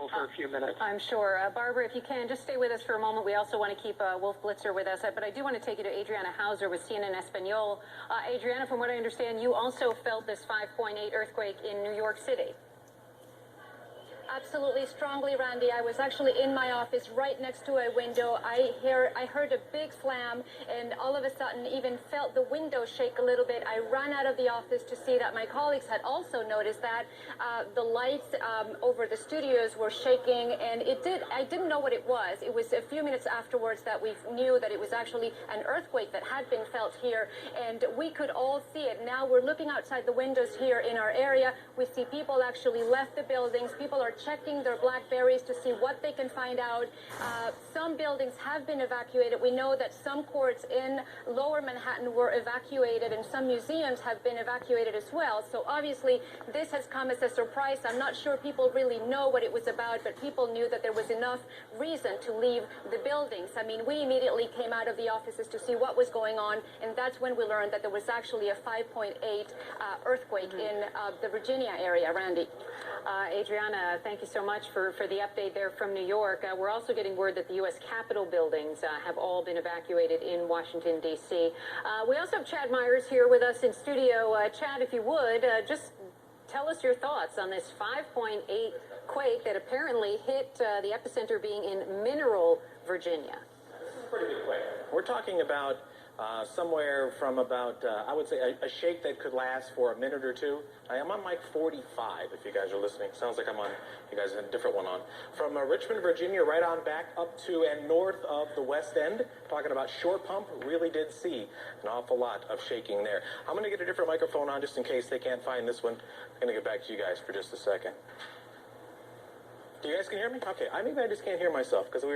for a few minutes. I'm sure. Barbara, if you can, just stay with us for a moment. We also want to keep Wolf Blitzer with us, but I do want to take you to Adriana Hauser with CNN Espanol. Adriana, from what I understand, you also felt this 5.8 earthquake in New York City. Absolutely, strongly, Randy. I was actually in my office right next to a window. I heard a big slam, and all of a sudden even felt the window shake a little bit. I ran out of the office to see that my colleagues had also noticed that the lights over the studios were shaking, and I didn't know what it was. It was a few minutes afterwards that we knew that it was actually an earthquake that had been felt here, and we could all see it. Now we're looking outside the windows here in our area. We see people actually left the buildings. People are checking their BlackBerries to see what they can find out. Some buildings have been evacuated. We know that some courts in Lower Manhattan were evacuated, and some museums have been evacuated as well. So obviously this has come as a surprise. I'm not sure people really know what it was about, but people knew that there was enough reason to leave the buildings. I mean, we immediately came out of the offices to see what was going on, and that's when we learned that there was actually a 5.8 earthquake in the Virginia area. Randy. Adriana, thank you so much for the update there from New York. We're also getting word that the U.S. Capitol buildings have all been evacuated in Washington, D.C. We also have Chad Myers here with us in studio. Chad, if you would, just tell us your thoughts on this 5.8 quake that apparently hit the epicenter being in Mineral, Virginia. This is a pretty big quake. We're talking about somewhere from about, I would say, a shake that could last for a minute or two. I am on mic 45, if you guys are listening. Sounds like I'm on, you guys have a different one on. From Richmond, Virginia, right on back up to and north of the West End. Talking about Short Pump, really did see an awful lot of shaking there. I'm going to get a different microphone on just in case they can't find this one. I'm going to get back to you guys for just a second. You guys can hear me? Okay, maybe I just can't hear myself because I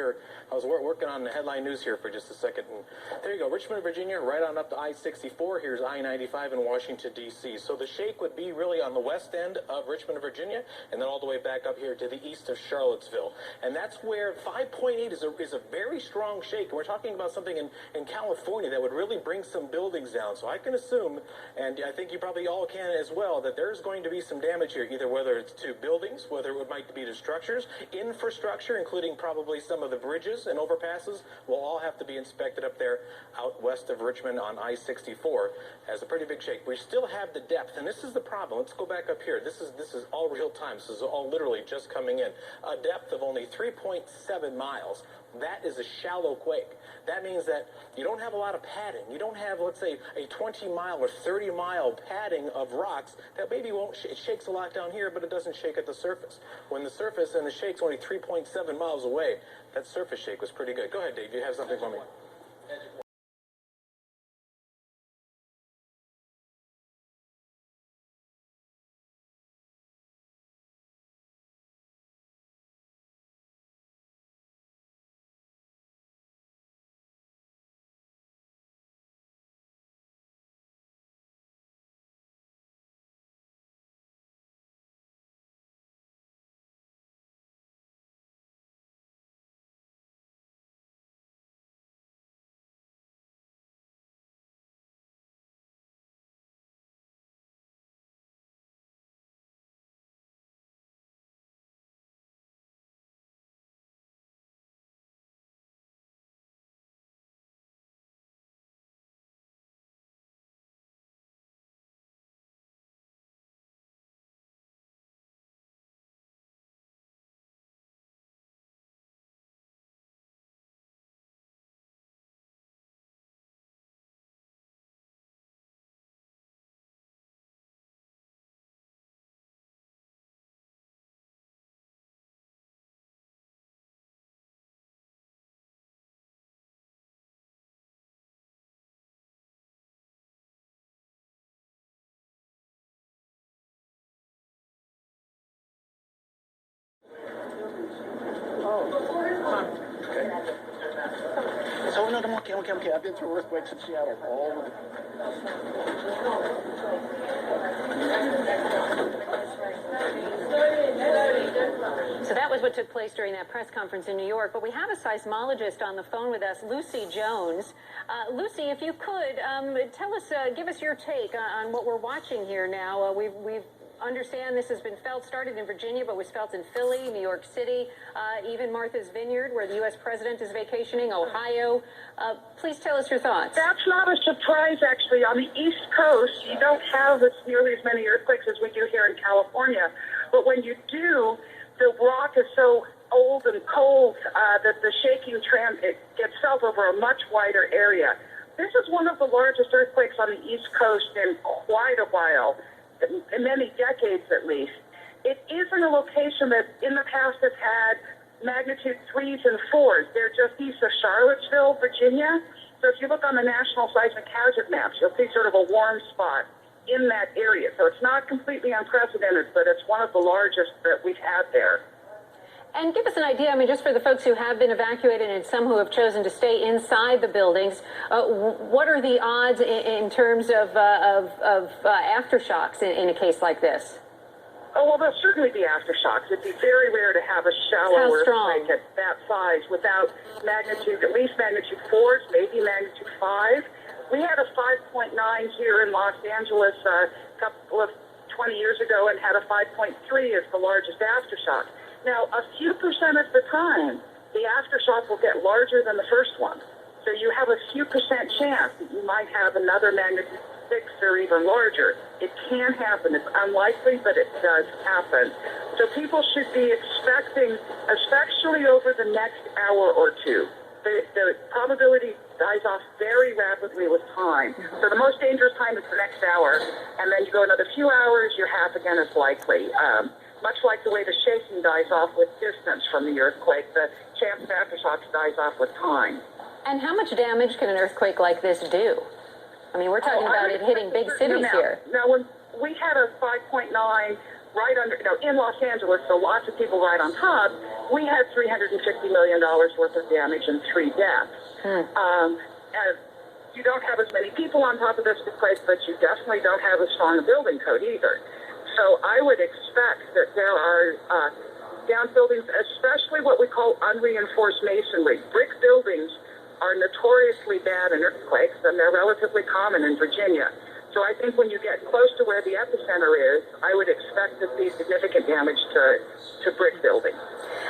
was working on the headline news here for just a second. And there you go, Richmond, Virginia, right on up to I-64. Here's I-95 in Washington, D.C. So the shake would be really on the west end of Richmond, Virginia, and then all the way back up here to the east of Charlottesville. And that's where 5.8 is a very strong shake. And we're talking about something in California that would really bring some buildings down. So I can assume, and I think you probably all can as well, that there's going to be some damage here, either whether it's to buildings, whether it might be to structures, infrastructure, including probably some of the bridges and overpasses, will all have to be inspected up there out west of Richmond on I-64 as a pretty big shake. We still have the depth, and this is the problem. Let's go back up here. This is all real time. This is all literally just coming in. A depth of only 3.7 miles. That is a shallow quake. That means that you don't have a lot of padding. You don't have, let's say, a 20-mile or 30-mile padding of rocks that maybe won't, it shakes a lot down here, but it doesn't shake at the surface. When the surface and the shake's only 3.7 miles away, that surface shake was pretty good. Go ahead, Dave. You have something for me? So, no, I'm okay. I've been through earthquakes in Seattle all of So that was what took place during that press conference in New York. But we have a seismologist on the phone with us, Lucy Jones. Lucy, if you could, tell us, give us your take on what we're watching here now. We've understand this has been felt, started in Virginia, but was felt in Philly, New York City, even Martha's Vineyard, where the U.S. president is vacationing, Ohio. Please tell us your thoughts. That's not a surprise, actually. On the East Coast, you don't have nearly as many earthquakes as we do here in California. But when you do, the rock is so old and cold that the shaking trend, it gets felt over a much wider area. This is one of the largest earthquakes on the East Coast in quite a while, in many decades at least. It is in a location that in the past has had magnitude 3s and 4s. They're just east of Charlottesville, Virginia. So if you look on the National Seismic Hazard maps, you'll see sort of a warm spot in that area. So it's not completely unprecedented, but it's one of the largest that we've had there. And give us an idea, I mean, just for the folks who have been evacuated and some who have chosen to stay inside the buildings, what are the odds in terms of aftershocks in a case like this? Oh, well, there'll certainly be aftershocks. It'd be very rare to have a shallow earthquake at that size without magnitude, at least magnitude 4s, maybe magnitude 5. We had a 5.9 here in Los Angeles a couple of 20 years ago and had a 5.3 as the largest aftershock. Now, a few percent of the time, the aftershock will get larger than the first one. So you have a few percent chance that you might have another magnitude 6 or even larger. It can happen. It's unlikely, but it does happen. So people should be expecting, especially over the next hour or two, the probability dies off very rapidly with time. So the most dangerous time is the next hour, and then you go another few hours, you're half again as likely. Much like the way the shaking dies off with distance from the earthquake, the chance of aftershocks dies off with time. And how much damage can an earthquake like this do? I mean, we're talking about it hitting big cities here. Now, when we had a 5.9 right under, in Los Angeles, so lots of people right on top, we had $350 million worth of damage and 3 deaths. And you don't have as many people on top of this earthquake, but you definitely don't have as strong a building code either. So I would expect that there are down buildings, especially what we call unreinforced masonry. Brick buildings are notoriously bad in earthquakes, and they're relatively common in Virginia. So I think when you get close to where the epicenter is, I would expect to see significant damage to brick buildings.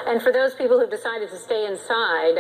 And for those people who've decided to stay inside,